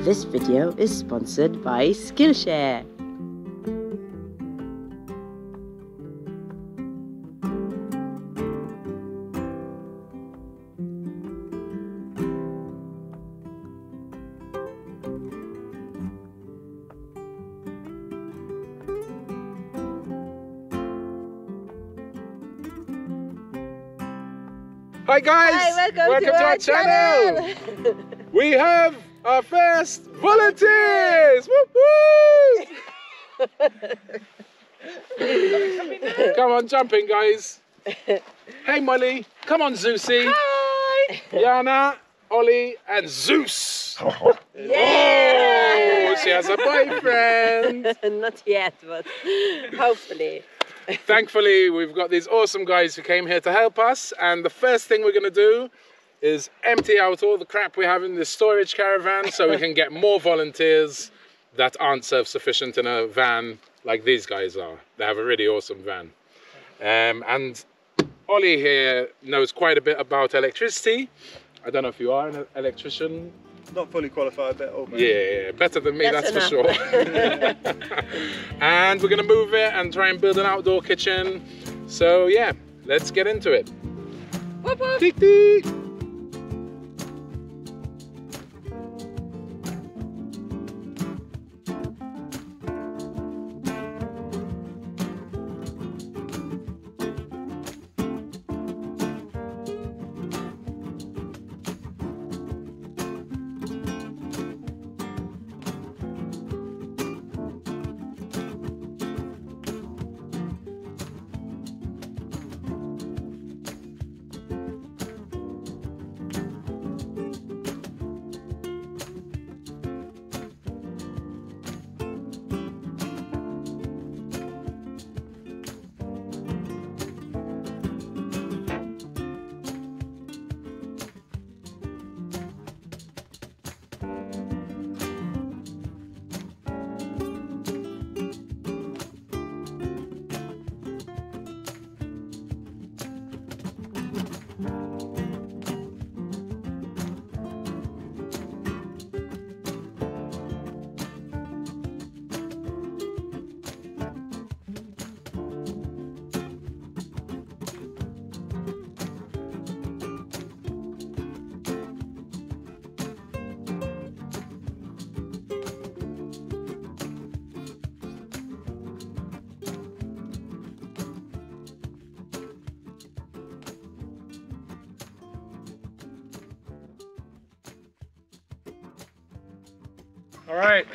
This video is sponsored by Skillshare. Hi guys! Hi, welcome to our channel! We have our first volunteers! Woo -hoo! Come on, jump in guys! Hey Molly, come on Zeusy! Hi! Jana, Oli and Zeus! Yeah! Oh, she has a boyfriend! Not yet, but hopefully. Thankfully, we've got these awesome guys who came here to help us, and the first thing we're going to do is empty out all the crap we have in this storage caravan so we can get more volunteers that aren't self-sufficient in a van like these guys are. They have a really awesome van. And Oli here knows quite a bit about electricity. I don't know if you are an electrician. Not fully qualified, but old man. Yeah, better than me, that's for enough. sure. And we're gonna move it and try and build an outdoor kitchen. So yeah, let's get into it. Whoop, whoop. Tick, tick. All right,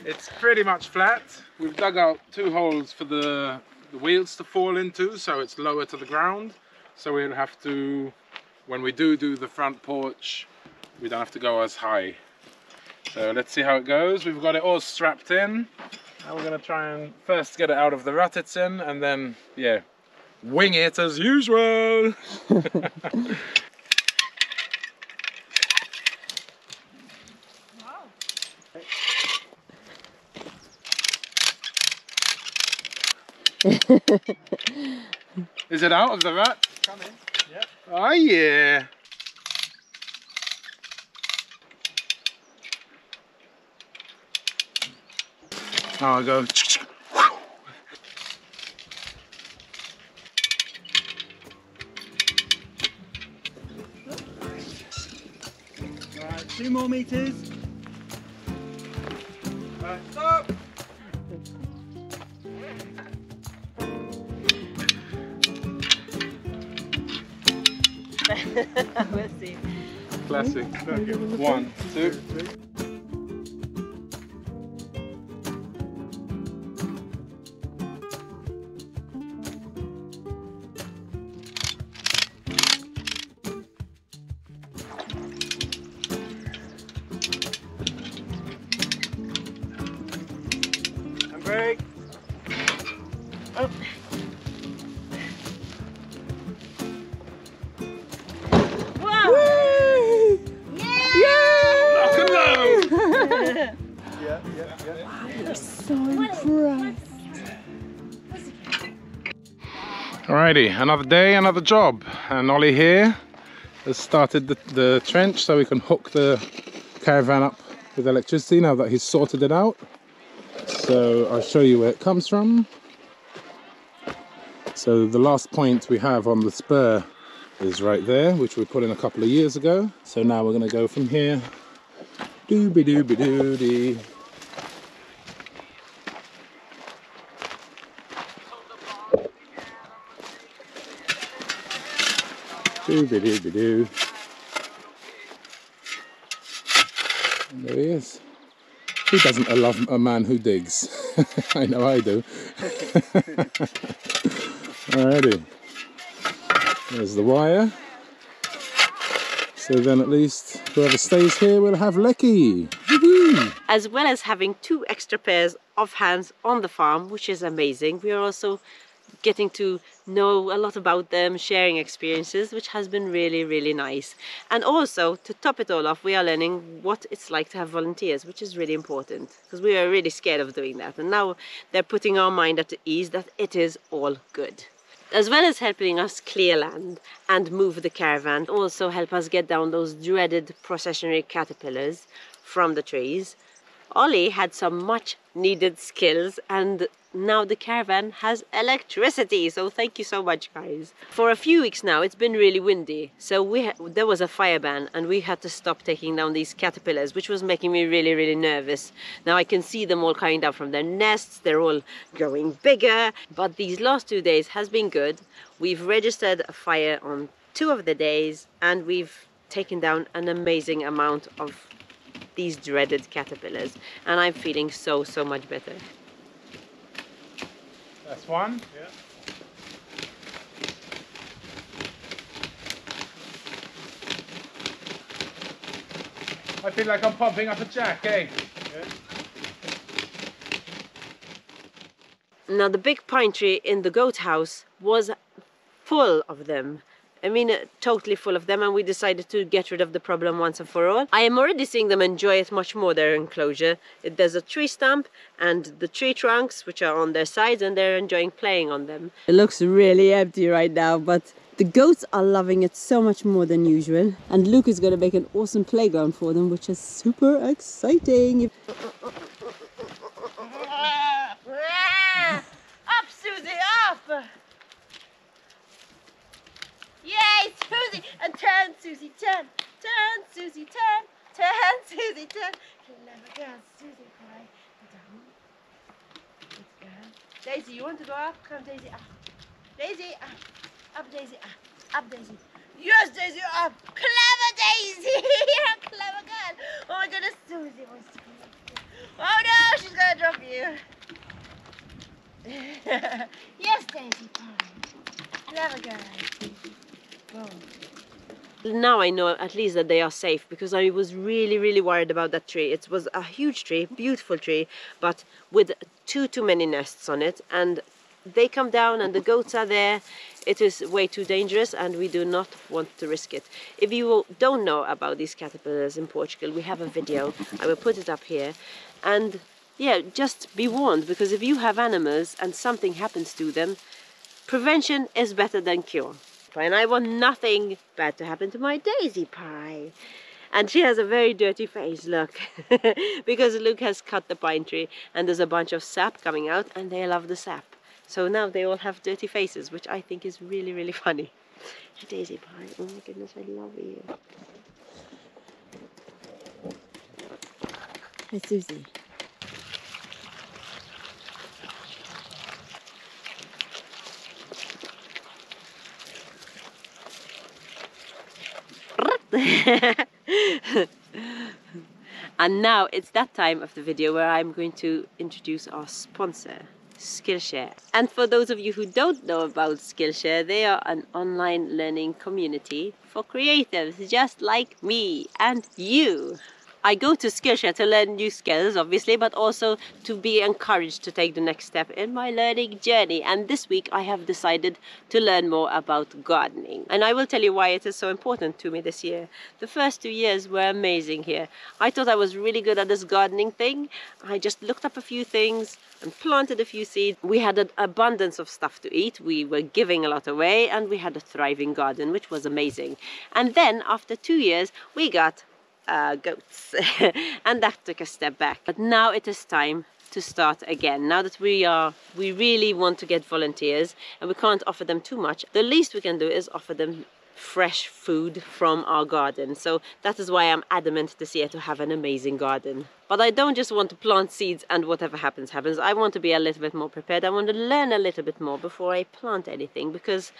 it's pretty much flat. We've dug out 2 holes for the wheels to fall into, so it's lower to the ground. So we'll have to, when we do the front porch, we don't have to go as high. So let's see how it goes. We've got it all strapped in. And we're gonna try and first get it out of the rut it's in, and then, yeah, wing it as usual. Is it out of the rut? Come in. Yep. Oh yeah. Now I go. Alright, 2 more meters. Alright, stop! We'll see. Classic. 1, 2, 3. And brake. Oh. Wow! Lock and load! Yeah. So impressed. Alrighty, another day, another job. And Oli here has started the trench so we can hook the caravan up with electricity now that he's sorted it out. So I'll show you where it comes from. So the last point we have on the spur is right there, which we put in a couple of years ago. So now we're going to go from here. Dooby dooby doody. Dooby dooby doo. And there he is. Who doesn't love a man who digs? I know I do. Alrighty. There's the wire. So then at least whoever stays here will have Lecky. Woohoo! As well as having 2 extra pairs of hands on the farm, which is amazing. We are also getting to know a lot about them, sharing experiences, which has been really, really nice. And also, to top it all off, we are learning what it's like to have volunteers, which is really important, because we are really scared of doing that. And now they're putting our mind at ease that it is all good. As well as helping us clear land and move the caravan, also help us get down those dreaded processionary caterpillars from the trees. Oli had some much needed skills, and now the caravan has electricity, so thank you so much, guys. For a few weeks now it's been really windy, so there was a fire ban and we had to stop taking down these caterpillars, which was making me really, really nervous. Now I can see them all coming down from their nests, they're all growing bigger, but these last 2 days has been good. We've registered a fire on 2 of the days and we've taken down an amazing amount of these dreaded caterpillars, and I'm feeling so much better. That's one. Yeah. I feel like I'm pumping up a jack, eh? Yeah. Now the big pine tree in the goat house was full of them. I mean, totally full of them, and we decided to get rid of the problem once and for all. I am already seeing them enjoy it much more, their enclosure. There's a tree stump and the tree trunks, which are on their sides, and they're enjoying playing on them. It looks really empty right now, but the goats are loving it so much more than usual. And Luke is going to make an awesome playground for them, which is super exciting. Up, Susie, up! Yay, Susie! And turn, Susie, turn! Turn, Susie, turn! Turn, Susie, turn! Clever girl, Susie, cry. Down. Good girl. Daisy, you want to go up? Come, Daisy, up. Daisy, up. Up, Daisy, up. Up, Daisy. Yes, Daisy, up! Clever Daisy! You're a clever girl! Oh my goodness, Susie wants to come up. Oh no, she's gonna drop you! Yes, Daisy, clever girl. Now I know at least that they are safe, because I was really worried about that tree. It was a huge tree, beautiful tree, but with too many nests on it, and they come down and the goats are there. It is way too dangerous and we do not want to risk it. If you don't know about these caterpillars in Portugal, we have a video. I will put it up here. And yeah, just be warned, because if you have animals and something happens to them, prevention is better than cure. And I want nothing bad to happen to my Daisy Pie. And she has a very dirty face, look. Because Luke has cut the pine tree and there's a bunch of sap coming out and they love the sap. So now they all have dirty faces, which I think is really funny. Hey, Daisy Pie, oh my goodness, I love you. Hey, Susie. And now it's that time of the video where I'm going to introduce our sponsor, Skillshare. And for those of you who don't know about Skillshare, they are an online learning community for creatives just like me and you. I go to Skillshare to learn new skills, obviously, but also to be encouraged to take the next step in my learning journey. And this week I have decided to learn more about gardening. And I will tell you why it is so important to me this year. The first 2 years were amazing here. I thought I was really good at this gardening thing. I just looked up a few things and planted a few seeds. We had an abundance of stuff to eat. We were giving a lot away and we had a thriving garden, which was amazing. And then after 2 years, we got goats. And that took a step back. But now it is time to start again. Now that we really want to get volunteers and we can't offer them too much, the least we can do is offer them fresh food from our garden. So that is why I'm adamant this year to have an amazing garden. But I don't just want to plant seeds and whatever happens, happens. I want to be a little bit more prepared. I want to learn a little bit more before I plant anything, because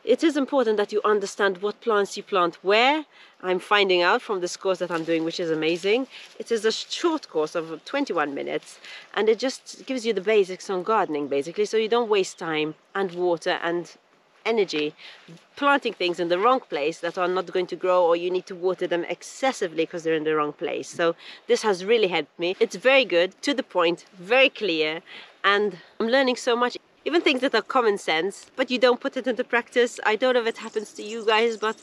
it is important that you understand what plants you plant where. I'm finding out from this course that I'm doing, which is amazing. It is a short course of 21 minutes and it just gives you the basics on gardening basically, so you don't waste time and water and energy planting things in the wrong place that are not going to grow, or you need to water them excessively because they're in the wrong place. So this has really helped me. It's very good, to the point, very clear, and I'm learning so much. Even things that are common sense, but you don't put it into practice. I don't know if it happens to you guys, but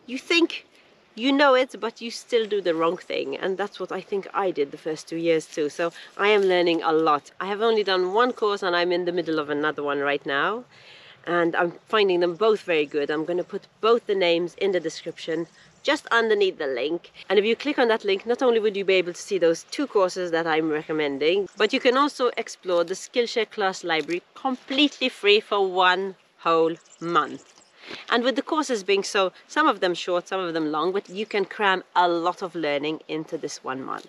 you think you know it, but you still do the wrong thing. And that's what I think I did the first 2 years too. So I am learning a lot. I have only done one course and I'm in the middle of another one right now. And I'm finding them both very good. I'm going to put both the names in the description, just underneath the link. And if you click on that link, not only would you be able to see those 2 courses that I'm recommending, but you can also explore the Skillshare class library completely free for 1 whole month. And with the courses being so, some of them short, some of them long, but you can cram a lot of learning into this 1 month.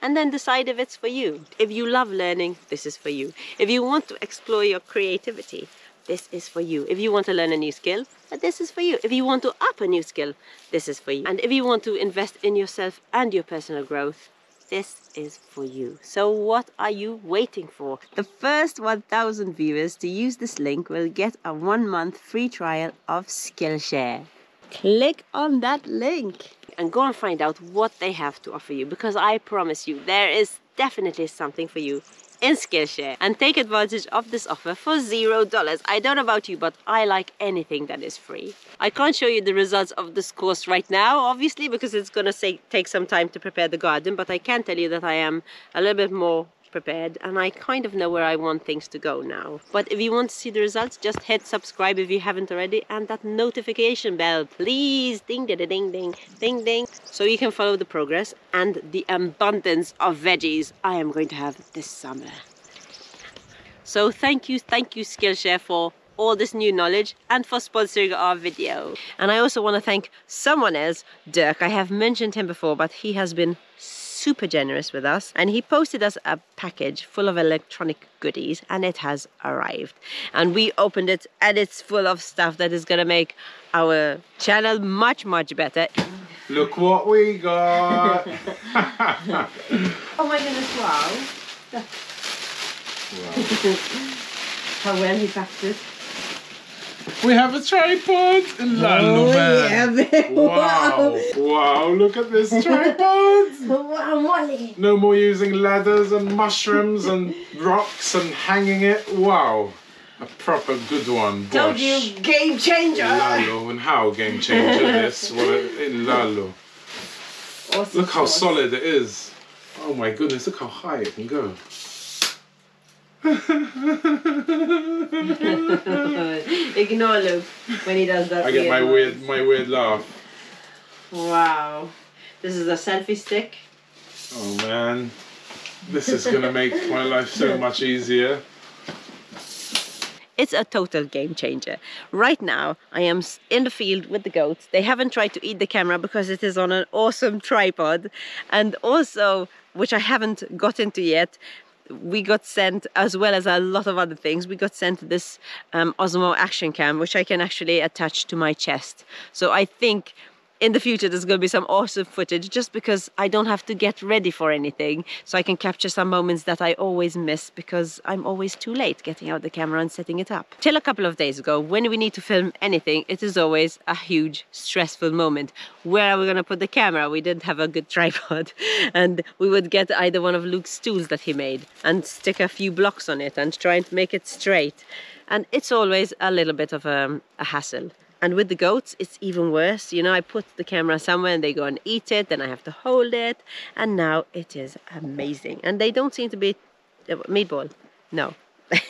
And then decide if it's for you. If you love learning, this is for you. If you want to explore your creativity, this is for you. If you want to learn a new skill, this is for you. If you want to up a new skill, this is for you. And if you want to invest in yourself and your personal growth, this is for you. So what are you waiting for? The first 1,000 viewers to use this link will get a 1-month free trial of Skillshare. Click on that link and go and find out what they have to offer you, because I promise you there is definitely something for you in Skillshare, and take advantage of this offer for $0. I don't know about you, but I like anything that is free. I can't show you the results of this course right now, obviously, because it's gonna take some time to prepare the garden, but I can tell you that I am a little bit more prepared and I kind of know where I want things to go now. But if you want to see the results, just hit subscribe if you haven't already, and that notification bell, please, ding ding ding ding ding ding, so you can follow the progress and the abundance of veggies I am going to have this summer. So thank you Skillshare for all this new knowledge and for sponsoring our video. And I also want to thank someone else, Dirk. I have mentioned him before, but he has been super generous with us, and he posted us a package full of electronic goodies, and it has arrived, and we opened it and it's full of stuff that is gonna make our channel much better. Look what we got. Oh my goodness, wow. How well he packed it. We have a tripod. Oh, yeah, wow. Wow, look at this tripod. Wow, Molly. No more using ladders and mushrooms and rocks and hanging it. Wow. A proper good one. Told you, game changer. Lalo, and how game changer this? What a Lalo. Awesome. Look how solid it is. Oh my goodness, look how high it can go. Ignore Luke when he does that. I get my weird laugh. Wow. This is a selfie stick. Oh man. This is gonna make my life so much easier. It's a total game changer. Right now, I am in the field with the goats. They haven't tried to eat the camera because it is on an awesome tripod. And also, which I haven't got into yet, we got sent, as well as a lot of other things, we got sent this Osmo action cam, which I can actually attach to my chest. So I think in the future there's going to be some awesome footage, just because I don't have to get ready for anything, so I can capture some moments that I always miss because I'm always too late getting out the camera and setting it up. Till a couple of days ago, when we need to film anything, it is always a huge stressful moment. Where are we going to put the camera? We didn't have a good tripod, and we would get either one of Luke's stools that he made and stick a few blocks on it and try and make it straight, and it's always a little bit of a hassle. And with the goats, it's even worse. You know, I put the camera somewhere and they go and eat it, then I have to hold it, and now it is amazing. And they don't seem to be... Meatball? No.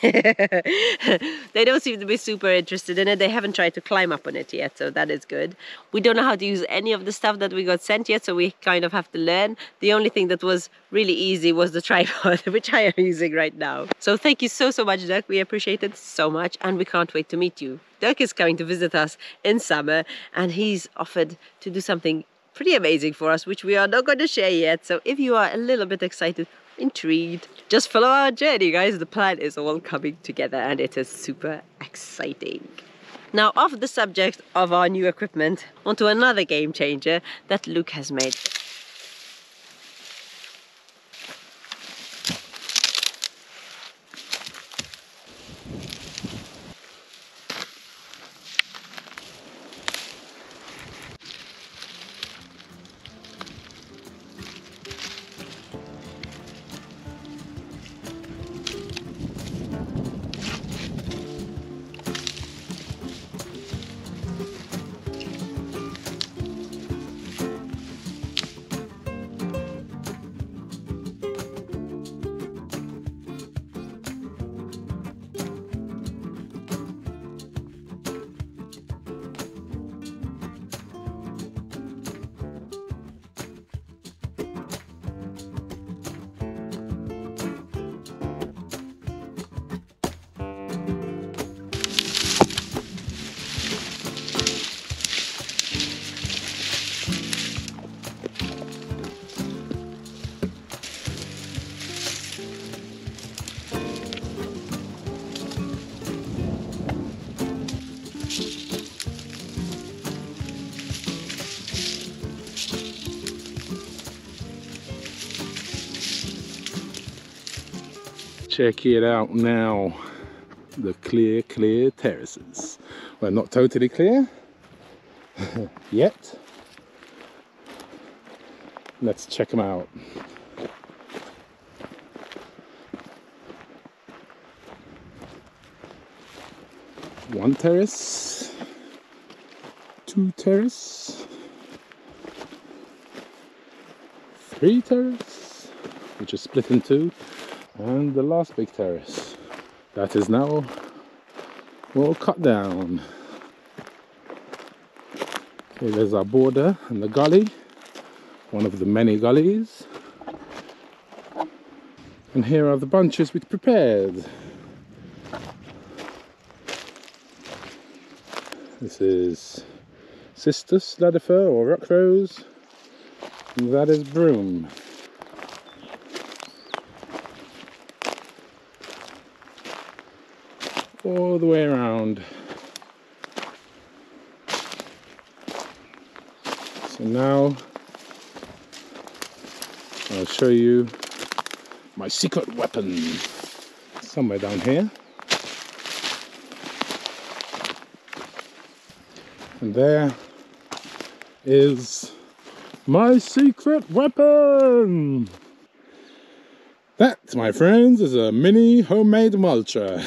They don't seem to be super interested in it. They haven't tried to climb up on it yet, so that is good. We don't know how to use any of the stuff that we got sent yet, so we kind of have to learn. The only thing that was really easy was the tripod, which I am using right now. So thank you so much, Dirk. We appreciate it so much, and we can't wait to meet you. Dirk is coming to visit us in summer, and he's offered to do something pretty amazing for us, which we are not going to share yet. So if you are a little bit excited, intrigued, just follow our journey, guys. The plan is all coming together and it is super exciting. Now, off the subject of our new equipment, onto another game changer that Luke has made. Check it out now, the clear terraces. Well, not totally clear yet. Let's check them out. One terrace, two terrace, three terrace, which is split in two. And the last big terrace that is now all cut down. Okay, there's our border and the gully, one of the many gullies. And here are the bunches we prepared. This is cistus, ladderfir or rock rose, and that is broom. All the way around. So now I'll show you my secret weapon, somewhere down here. And there is my secret weapon. That, my friends, is a mini homemade mulcher.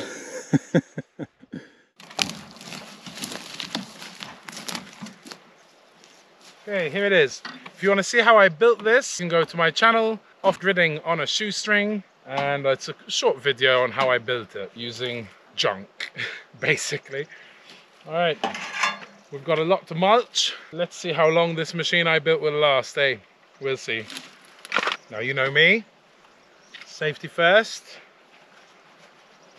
Okay, here it is. If you want to see how I built this, you can go to my channel, Off-Gridding on a Shoestring, and it's a short video on how I built it using junk, basically. Alright, we've got a lot to mulch. Let's see how long this machine I built will last, eh? We'll see. Now, you know me, safety first.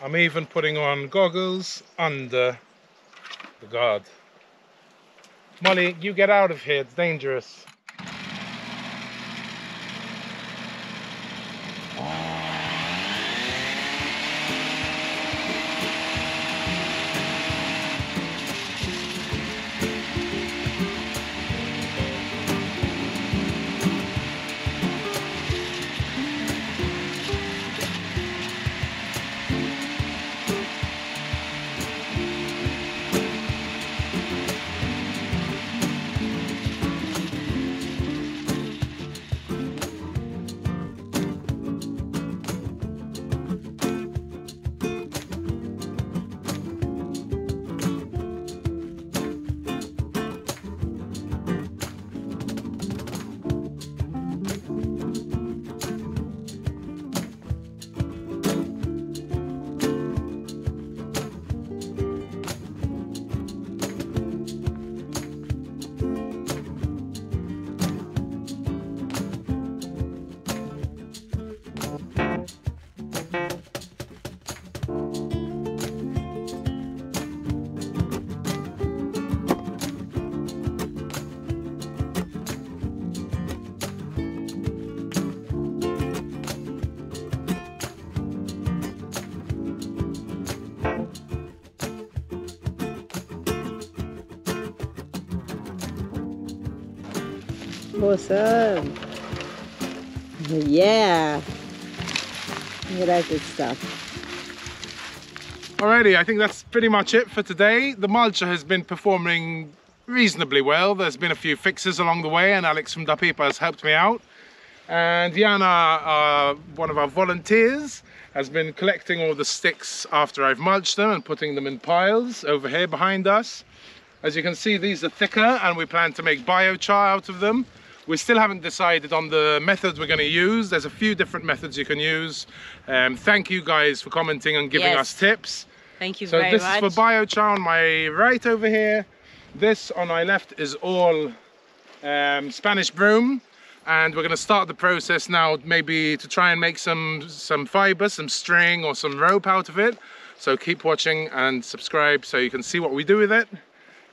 I'm even putting on goggles under the guard. Molly, you get out of here, it's dangerous. Awesome. Yeah. Look at that good stuff. Alrighty, I think that's pretty much it for today. The mulcher has been performing reasonably well. There's been a few fixes along the way, and Alex from Dapipa has helped me out. And Jana, one of our volunteers, has been collecting all the sticks after I've mulched them and putting them in piles over here behind us. As you can see, these are thicker and we plan to make biochar out of them. We still haven't decided on the methods we're going to use. There's a few different methods you can use. Thank you guys for commenting and giving us tips. Thank you very much. So this is for biochar on my right over here. This on my left is all Spanish broom. And we're going to start the process now, maybe to try and make some fibre, some string or some rope out of it. So keep watching and subscribe so you can see what we do with it.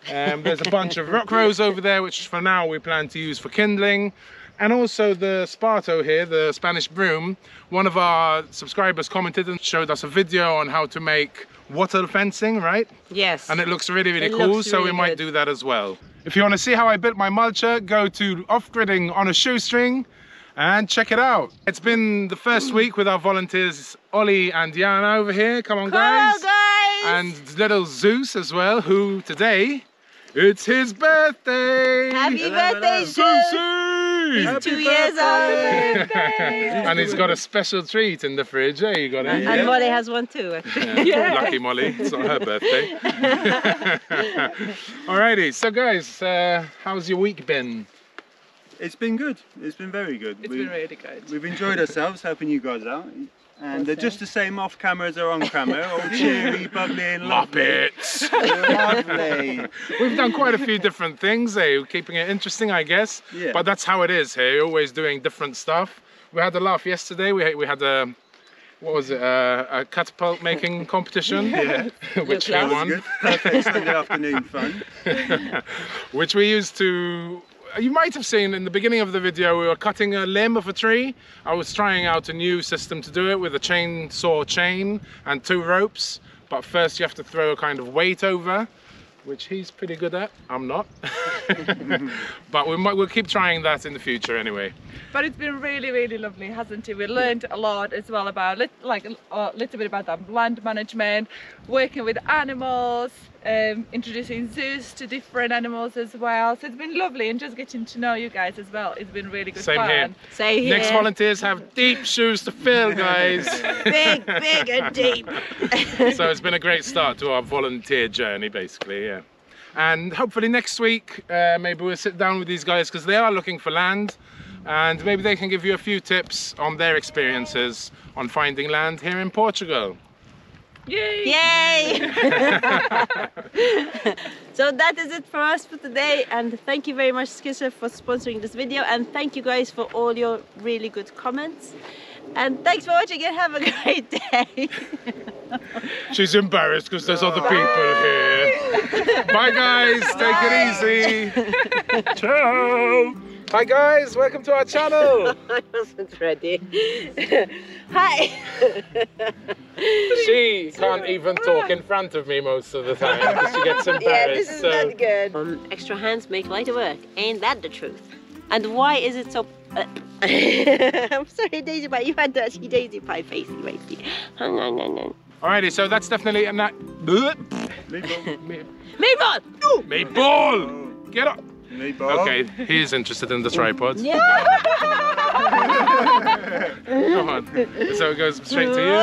There's a bunch of rock rose over there, which for now we plan to use for kindling. And also the Sparto here, the Spanish broom. One of our subscribers commented and showed us a video on how to make wattle fencing, right? Yes. And it looks really, really cool, so we might do that as well. If you want to see how I built my mulcher, go to Off-Gridding on a Shoestring and check it out. It's been the first week with our volunteers, Oli and Jana over here. Come on, guys. Hello, guys. And little Zeus as well, who today, it's his birthday. Happy birthday, Zeus. He's 2 years old. And he's got a special treat in the fridge. There you got it. And Molly has one too, actually. Lucky Molly, it's not her birthday. Alrighty, so guys, how's your week been? It's been good. It's been very good. It's been really good. We've enjoyed ourselves helping you guys out. And they're just the same off camera as they're on camera. All cheery, bubbly and lovely. Muppets! Lovely. We've done quite a few different things, keeping it interesting, I guess. Yeah. But that's how it is here, you're always doing different stuff. We had a laugh yesterday, we had a, what was it, a catapult making competition, which we won. Good. Perfect Sunday afternoon fun. Which we used to, you might have seen in the beginning of the video, we were cutting a limb of a tree. I was trying out a new system to do it with a chainsaw chain and 2 ropes. But first you have to throw a kind of weight over, which he's pretty good at. I'm not. But we'll keep trying that in the future anyway. But it's been really, really lovely, hasn't it? We learned a lot as well about, a little bit about that land management, working with animals, introducing Zeus to different animals as well. So it's been lovely, and just getting to know you guys as well. It's been really good fun. Here. Same here. Next volunteers have deep shoes to fill, guys. Big, big and deep. So it's been a great start to our volunteer journey, basically, yeah. And hopefully next week, maybe we'll sit down with these guys because they are looking for land. And maybe they can give you a few tips on their experiences on finding land here in Portugal. Yay! Yay! So that is it for us for today, and thank you very much, Skillshare, for sponsoring this video, and thank you guys for all your really good comments. And thanks for watching and have a great day. She's embarrassed because there's other people here. Bye guys, take it easy. Ciao. Hi guys, welcome to our channel. I wasn't ready. Hi. She can't even talk in front of me most of the time because she gets embarrassed. Yeah, this is not good. Extra hands make lighter work. Ain't that the truth? And why is it so... I'm sorry, Daisy Pie. You had that Daisy Pie facey. Alrighty, so that's definitely a Meatball. Meatball! Meatball! Get up! Meatball. Okay, he is interested in the tripods. Yeah. Come on. So it goes straight to you.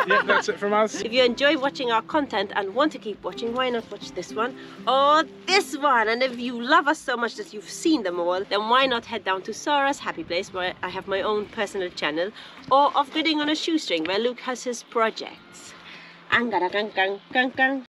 Yeah, that's it from us. If you enjoy watching our content and want to keep watching, why not watch this one or this one? And if you love us so much that you've seen them all, then why not head down to Sarah's Happy Place, where I have my own personal channel, or Off-Gridding on a Shoestring, where Luke has his projects.